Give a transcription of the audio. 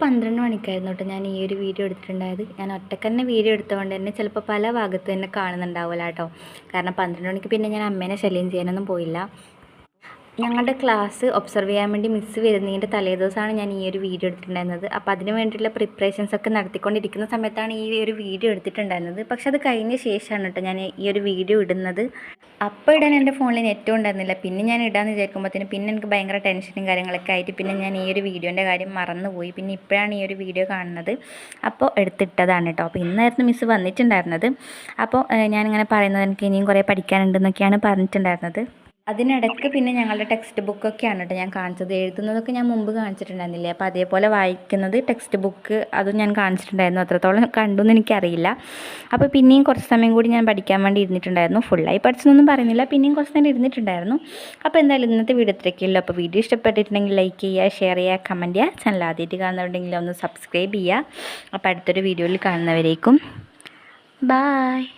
12 മണിക്കായിരുന്നു കേട്ടോ ഞാൻ ഈ ഒരു വീഡിയോ എടുത്തിട്ടുണ്ടായത്. ഞാൻ ഒറ്റയ്ക്ക് തന്നെ വീഡിയോ എടുത്തതുകൊണ്ട് തന്നെ ചിലപ്പോൾ പല ഭാഗത്ത് തന്നെ കാണുന്നുണ്ടാവില്ല കേട്ടോ. കാരണം 12 മണിക്ക് പിന്നെ ഞാൻ അമ്മേനെ ശല്യം ചെയ്യാനൊന്നും പോയില്ല. ഞങ്ങളുടെ ക്ലാസ് ഒബ്സർവ് ചെയ്യാൻ വേണ്ടി മിസ്സ് വരുന്നതിൻ്റെ തലേദിവസമാണ് ഞാൻ ഈ ഒരു വീഡിയോ എടുത്തിട്ടുണ്ടായിരുന്നത്. അപ്പോൾ അതിന് വേണ്ടിയിട്ടുള്ള പ്രിപ്പറേഷൻസ് ഒക്കെ നടത്തിക്കൊണ്ടിരിക്കുന്ന സമയത്താണ് ഈ ഒരു വീഡിയോ എടുത്തിട്ടുണ്ടായിരുന്നത്. പക്ഷെ അത് കഴിഞ്ഞ ശേഷമാണ് കേട്ടോ ഞാൻ ഈ ഒരു വീഡിയോ ഇടുന്നത്. അപ്പോൾ ഇടാൻ എൻ്റെ ഫോണിൽ നെറ്റും ഉണ്ടായിരുന്നില്ല. പിന്നെ ഞാൻ ഇടാമെന്ന് വിചാരിക്കുമ്പോഴത്തേനും പിന്നെ എനിക്ക് ഭയങ്കര ടെൻഷനും കാര്യങ്ങളൊക്കെ ആയിട്ട് പിന്നെ ഞാൻ ഈ ഒരു വീഡിയോൻ്റെ കാര്യം മറന്നുപോയി. പിന്നെ ഇപ്പോഴാണ് ഈ ഒരു വീഡിയോ കാണുന്നത്. അപ്പോൾ എടുത്തിട്ടതാണ് കേട്ടോ. അപ്പോൾ ഇന്നായിരുന്നു മിസ്സ് വന്നിട്ടുണ്ടായിരുന്നത്. അപ്പോൾ ഞാനിങ്ങനെ പറയുന്നത് എനിക്ക് ഇനിയും കുറേ പഠിക്കാനുണ്ടെന്നൊക്കെയാണ് പറഞ്ഞിട്ടുണ്ടായിരുന്നത്. അതിനിടയ്ക്ക് പിന്നെ ഞങ്ങളുടെ ടെക്സ്റ്റ് ബുക്കൊക്കെയാണ് കേട്ടോ ഞാൻ കാണിച്ചത്. എഴുതുന്നതൊക്കെ ഞാൻ മുമ്പ് കാണിച്ചിട്ടുണ്ടായിരുന്നില്ലേ, അപ്പോൾ അതേപോലെ വായിക്കുന്നത് ടെക്സ്റ്റ് ബുക്ക് അതും ഞാൻ കാണിച്ചിട്ടുണ്ടായിരുന്നു. അത്രത്തോളം കണ്ടു എന്ന് എനിക്കറിയില്ല. അപ്പോൾ പിന്നെയും കുറച്ച് സമയം കൂടി ഞാൻ പഠിക്കാൻ വേണ്ടി ഇരുന്നിട്ടുണ്ടായിരുന്നു. ഫുള്ളായി പഠിച്ചെന്നൊന്നും പറയുന്നില്ല, പിന്നെയും കുറച്ച് നേരം ഇരുന്നിട്ടുണ്ടായിരുന്നു. അപ്പോൾ എന്തായാലും ഇന്നത്തെ വീഡിയോ ഇത്രയൊക്കെയുള്ളൂ. അപ്പോൾ വീഡിയോ ഇഷ്ടപ്പെട്ടിട്ടുണ്ടെങ്കിൽ ലൈക്ക് ചെയ്യുക, ഷെയർ ചെയ്യുക, കമൻറ്റ് ചെയ്യുക. ചാനൽ ആദ്യമായിട്ട് കാണുന്നുണ്ടെങ്കിൽ ഒന്ന് സബ്സ്ക്രൈബ് ചെയ്യുക. അപ്പോൾ അടുത്തൊരു വീഡിയോയിൽ കാണുന്നവരേക്കും ബായ്.